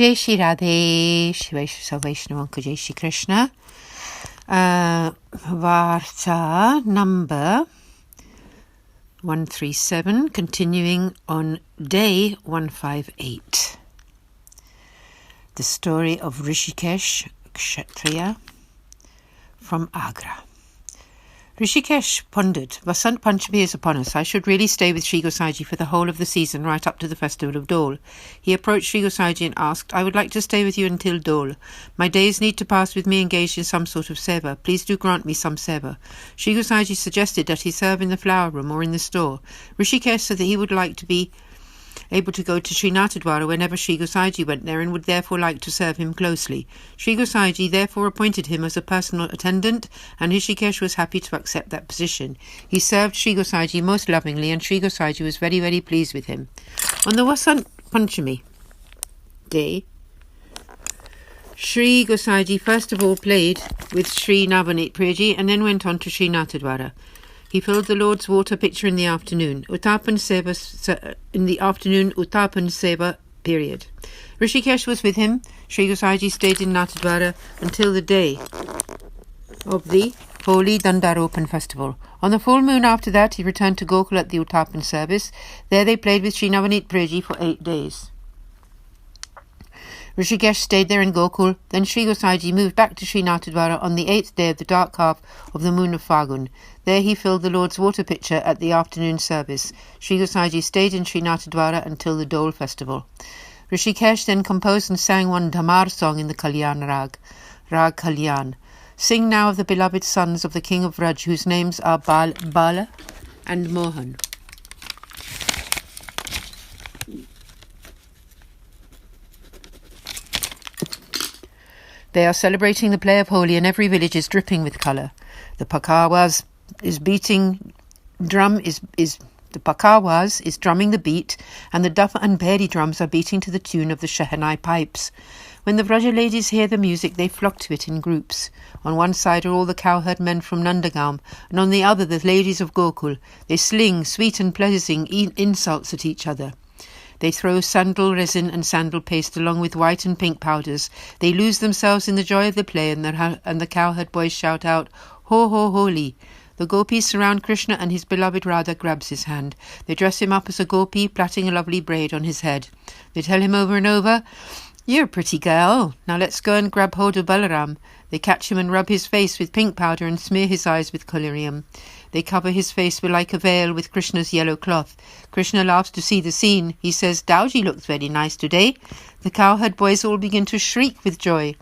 Jai Shri Radhe, Shri Vaishnav, Jai Shri Krishna. Varta number 137, continuing on day 158. The story of Rishikesh, Kshatriya, from Agra. Rishikesh pondered, Vasant Panchami is upon us. I should really stay with Sri Gosaiji for the whole of the season, right up to the festival of Dole. He approached Sri Gosaiji and asked, I would like to stay with you until Dole. My days need to pass with me engaged in some sort of seva. Please do grant me some seva. Sri Gosaiji suggested that he serve in the flower room or in the store. Rishikesh said that he would like to be able to go to Sri Natadwara whenever Sri Gosaiji went there and would therefore like to serve him closely. Sri Gosaiji therefore appointed him as a personal attendant, and Rishikesh was happy to accept that position. He served Sri Gosaiji most lovingly, and Sri Gosaiji was very, very pleased with him. On the Vasant Panchami day, Sri Gosaiji first of all played with Sri Navneet Priyaji and then went on to Sri Natadwara. He filled the Lord's water pitcher in the afternoon. Uttapan Seva period. Rishikesh was with him. Sri Gosaiji stayed in Natadwara until the day of the holy Dandaropan festival. On the full moon after that, he returned to Gokul at the Uttapan service. There they played with Sri Navneet Priyaji for 8 days. Rishikesh stayed there in Gokul. Then Sri Gosaiji moved back to Sri Natadwara on the 8th day of the dark half of the moon of Fagun. There he filled the Lord's water pitcher at the afternoon service. Sri Gosaiji stayed in Sri Natadwara until the Dole festival. Rishikesh then composed and sang one Dhamar song in the Kalyan Rag Kalyan. Sing now of the beloved sons of the king of Vraja, whose names are Bala and Mohan. They are celebrating the play of Holi, and every village is dripping with colour. The Pakawaz is drumming the beat, and the Duff and Bheri drums are beating to the tune of the Shehnai pipes. When the Vraja ladies hear the music, they flock to it in groups. On one side are all the cowherd men from Nandagaon, and on the other the ladies of Gokul. They sling sweet and pleasing insults at each other. They throw sandal resin and sandal paste along with white and pink powders. They lose themselves in the joy of the play, and the cowherd boys shout out, Ho, ho, holy. The gopis surround Krishna, and his beloved Radha grabs his hand. They dress him up as a gopi, plaiting a lovely braid on his head. They tell him over and over, You're a pretty girl. Now let's go and grab hold of Balaram. They catch him and rub his face with pink powder and smear his eyes with collyrium. They cover his face with like a veil with Krishna's yellow cloth. Krishna laughs to see the scene. He says, Dauji looks very nice today. The cowherd boys all begin to shriek with joy.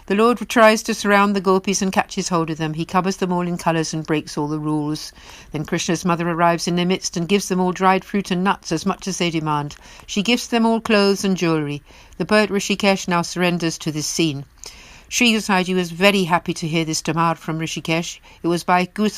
The Lord tries to surround the gopis and catches hold of them. He covers them all in colours and breaks all the rules. Then Krishna's mother arrives in their midst and gives them all dried fruit and nuts as much as they demand. She gives them all clothes and jewellery. The poet Rishikesh now surrenders to this scene. Sri Gosaiji was very happy to hear this Dhamar from Rishikesh. It was by Sri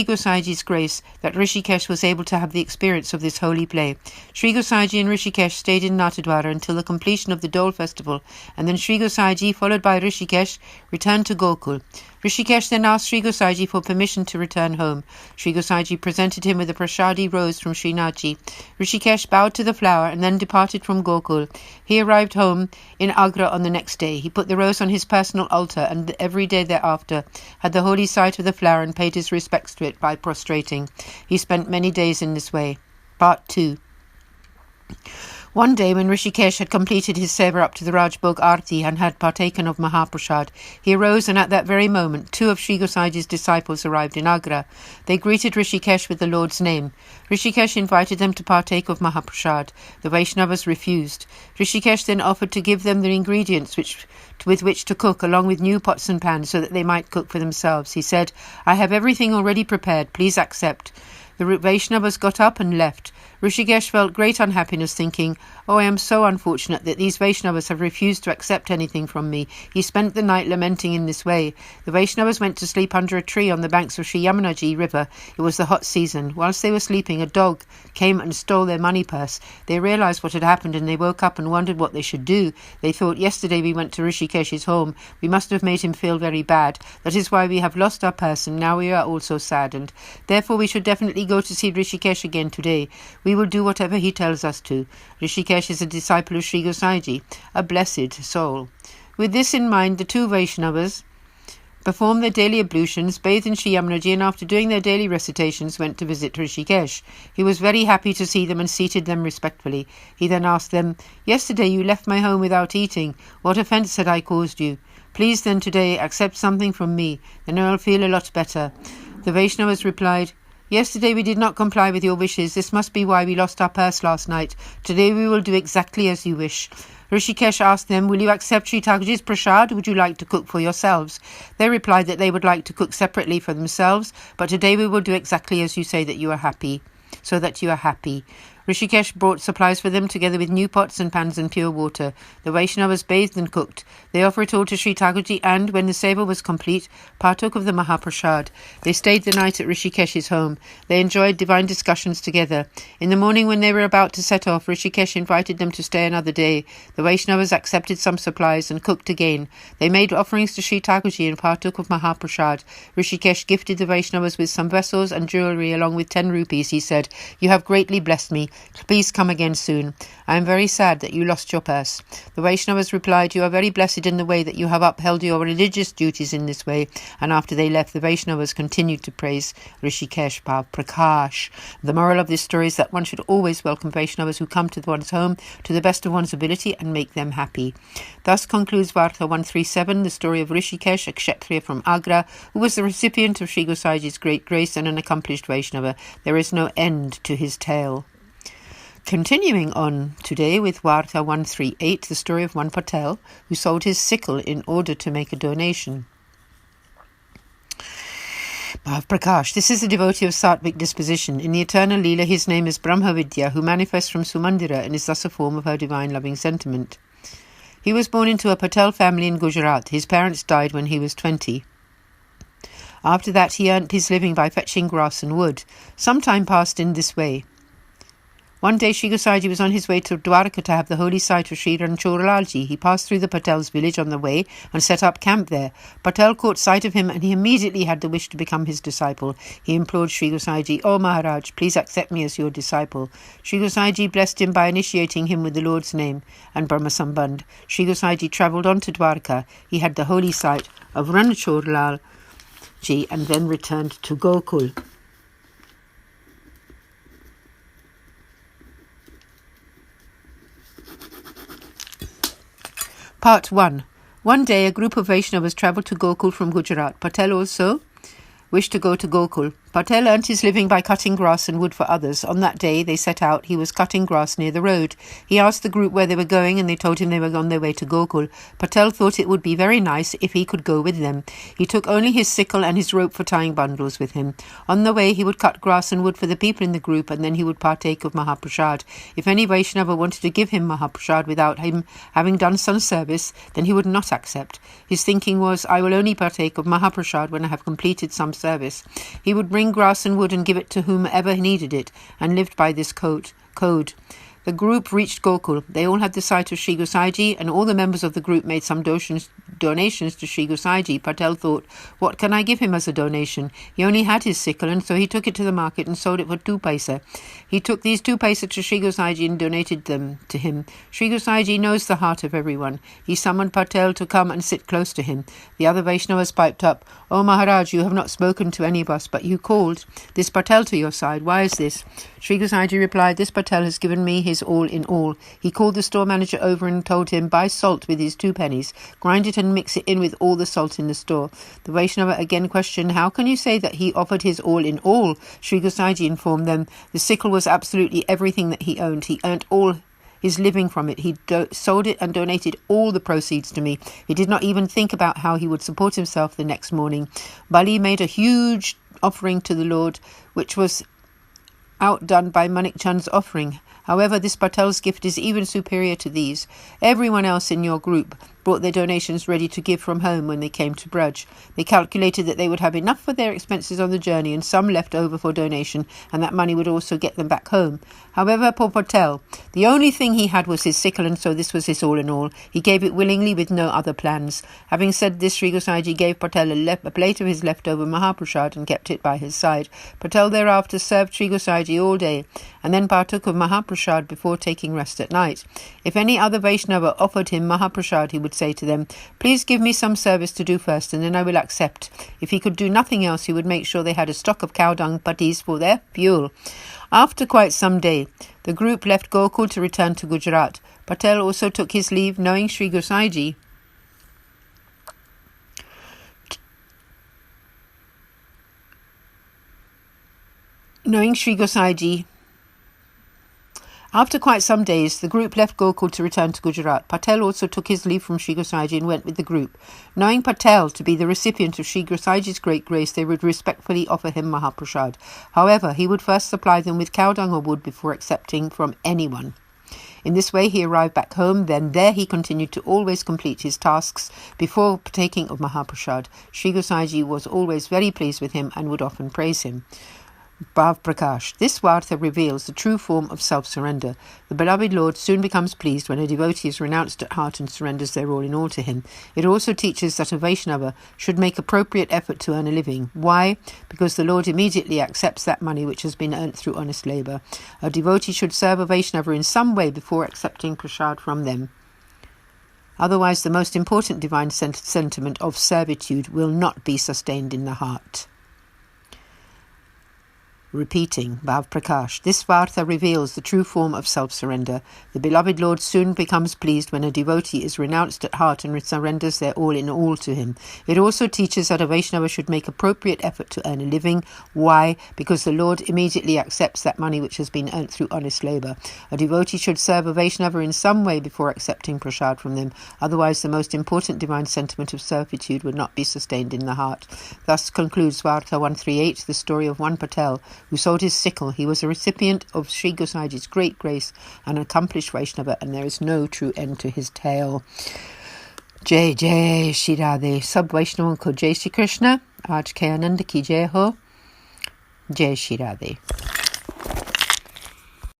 Gosaiji's grace, that Rishikesh was able to have the experience of this holy play. Sri Gosaiji and Rishikesh stayed in Natadwara until the completion of the Dole festival, and then Sri Gosaiji, followed by Rishikesh, returned to Gokul. Rishikesh then asked Sri Gosaiji for permission to return home. Sri Gosaiji presented him with a prasadi rose from Srinathji. Rishikesh bowed to the flower and then departed from Gokul. He arrived home in Agra on the next day. He put the rose on his personal altar, and every day thereafter had the holy sight of the flower and paid his respects to it by prostrating. He spent many days in this way. Part 2. One day when Rishikesh had completed his seva up to the Rajbhog Arti and had partaken of Mahaprasad, he arose, and at that very moment 2 of Sri Gosaiji's disciples arrived in Agra. They greeted Rishikesh with the Lord's name. Rishikesh invited them to partake of Mahaprasad. The Vaishnavas refused. Rishikesh then offered to give them the ingredients with which to cook, along with new pots and pans, so that they might cook for themselves. He said, I have everything already prepared. Please accept. The Vaishnavas got up and left. Rishikesh felt great unhappiness, thinking, Oh, I am so unfortunate that these Vaishnavas have refused to accept anything from me. He spent the night lamenting in this way. The Vaishnavas went to sleep under a tree on the banks of Sri Yamunaji river. It was the hot season. Whilst they were sleeping, a dog came and stole their money purse. They realized what had happened, and they woke up and wondered what they should do. They thought, yesterday we went to Rishikesh's home. We must have made him feel very bad. That is why we have lost our purse, and now we are also saddened. Therefore we should definitely go to see Rishikesh again today. We will do whatever he tells us to. Rishikesh is a disciple of Sri Gosaiji, a blessed soul. With this in mind, the two Vaishnavas performed their daily ablutions, bathed in Sri Yamunaji, and after doing their daily recitations went to visit Rishikesh. He was very happy to see them and seated them respectfully. He then asked them, "Yesterday you left my home without eating. What offence had I caused you? Please then today accept something from me, then I will feel a lot better." The Vaishnavas replied, "Yesterday we did not comply with your wishes. This must be why we lost our purse last night. Today we will do exactly as you wish." Rishikesh asked them, "Will you accept Sri Thakurji's prasad? Would you like to cook for yourselves?" They replied that they would like to cook separately for themselves, but today we will do exactly as you say that you are happy, so that you are happy. Rishikesh brought supplies for them together with new pots and pans and pure water. The Vaishnavas bathed and cooked. They offered it all to Sri Thakurji and, when the Seva was complete, partook of the Mahaprasad. They stayed the night at Rishikesh's home. They enjoyed divine discussions together. In the morning when they were about to set off, Rishikesh invited them to stay another day. The Vaishnavas accepted some supplies and cooked again. They made offerings to Sri Thakurji and partook of Mahaprasad. Rishikesh gifted the Vaishnavas with some vessels and jewellery along with 10 rupees. He said, "You have greatly blessed me. Please come again soon. I am very sad that you lost your purse." The Vaishnavas replied, "You are very blessed in the way that you have upheld your religious duties in this way." And after they left, the Vaishnavas continued to praise Rishikesh Bhav Prakash. The moral of this story is that one should always welcome Vaishnavas who come to one's home to the best of one's ability and make them happy. Thus concludes Varta 137, the story of Rishikesh, a Kshatriya from Agra, who was the recipient of Sri Gosaiji's great grace and an accomplished Vaishnava. There is no end to his tale. Continuing on today with Varta 138, the story of one Patel who sold his sickle in order to make a donation. Bhav Prakash. This is a devotee of Sattvic disposition. In the eternal Leela, his name is Brahmavidya, who manifests from Sumandira and is thus a form of her divine loving sentiment. He was born into a Patel family in Gujarat. His parents died when he was 20. After that, he earned his living by fetching grass and wood. Some time passed in this way. One day Sri Gosaiji was on his way to Dwarka to have the holy sight of Sri Ranchorlalji. He passed through the Patel's village on the way and set up camp there. Patel caught sight of him and he immediately had the wish to become his disciple. He implored Sri Gosaiji, "O Maharaj, please accept me as your disciple." Sri Gosaiji blessed him by initiating him with the Lord's name and Brahma Sambandh. Sri Gosaiji travelled on to Dwarka. He had the holy sight of Ranchorlalji and then returned to Gokul. Part 1. One day a group of Vaishnavas travelled to Gokul from Gujarat. Patel also wished to go to Gokul. Patel earned his living by cutting grass and wood for others. On that day they set out. He was cutting grass near the road. He asked the group where they were going and they told him they were on their way to Gokul. Patel thought it would be very nice if he could go with them. He took only his sickle and his rope for tying bundles with him. On the way he would cut grass and wood for the people in the group and then he would partake of Mahaprasad. If any Vaishnava wanted to give him Mahaprasad without him having done some service, then he would not accept. His thinking was, "I will only partake of Mahaprasad when I have completed some service." He would bring grass and wood and give it to whomever needed it, and lived by this code. The group reached Gokul. They all had the sight of Sri Gosaiji, and all the members of the group made some donations to Sri Gosaiji. Patel thought, "What can I give him as a donation?" He only had his sickle, and so he took it to the market and sold it for 2 paisa. He took these 2 paisa to Sri Gosaiji and donated them to him. Sri Gosaiji knows the heart of everyone. He summoned Patel to come and sit close to him. The other Vaishnavas piped up, "O Maharaj, you have not spoken to any of us, but you called this Patel to your side. Why is this?" Sri Gosaiji replied, "This Patel has given me his all in all." He called the store manager over and told him, "Buy salt with his 2 pennies, grind it and mix it in with all the salt in the store." The Vaishnava again questioned, "How can you say that he offered his all in all?" Sri Gosaiji informed them, "The sickle was absolutely everything that he owned. He earned all his living from it. He sold it and donated all the proceeds to me. He did not even think about how he would support himself the next morning." Bali made a huge offering to the Lord, which was outdone by Manik Chand's offering. However, this Patel's gift is even superior to these. Everyone else in your group brought their donations ready to give from home when they came to Braj. They calculated that they would have enough for their expenses on the journey and some left over for donation, and that money would also get them back home. However, poor Patel, the only thing he had was his sickle, and so this was his all in all. He gave it willingly with no other plans. Having said this, Sri Gosaiji gave Patel a plate of his leftover Mahaprasad and kept it by his side. Patel thereafter served Sri Gosaiji all day, and then partook of Mahaprasad before taking rest at night. If any other Vaishnava offered him Mahaprasad, he would say to them, "Please give me some service to do first, and then I will accept." If he could do nothing else, he would make sure they had a stock of cow dung patties for their fuel. After quite some day, the group left Gokul to return to Gujarat. Patel also took his leave, knowing Sri Gosaiji After quite some days, the group left Gokul to return to Gujarat. Patel also took his leave from Sri Gosaiji and went with the group. Knowing Patel to be the recipient of Sri Gosaiji's great grace, they would respectfully offer him Mahaprasad. However, he would first supply them with cow dung or wood before accepting from anyone. In this way, he arrived back home. Then there he continued to always complete his tasks before partaking of Mahaprasad. Sri Gosaiji was always very pleased with him and would often praise him. Bhav Prakash. This Varta reveals the true form of self-surrender. The beloved Lord soon becomes pleased when a devotee is renounced at heart and surrenders their all in all to him. It also teaches that a Vaishnava should make appropriate effort to earn a living. Why? Because the Lord immediately accepts that money which has been earned through honest labour. A devotee should serve a Vaishnava in some way before accepting prasad from them. Otherwise, the most important divine sentiment of servitude will not be sustained in the heart. Repeating, Bhav Prakash. This Varta reveals the true form of self-surrender. The beloved Lord soon becomes pleased when a devotee is renounced at heart and surrenders their all in all to him. It also teaches that a Vaishnava should make appropriate effort to earn a living. Why? Because the Lord immediately accepts that money which has been earned through honest labour. A devotee should serve a Vaishnava in some way before accepting prasad from them. Otherwise, the most important divine sentiment of servitude would not be sustained in the heart. Thus concludes Varta 138, the story of one Patel who sold his sickle. He was a recipient of Sri Gosaiji's great grace, an accomplished Vaishnava, and there is no true end to his tale. Jai Jai Shri Radhe. Sab Vaishnavan ko Jai Shri Krishna. Aaj ke Anand ki Jai ho. Jai Shri Radhe.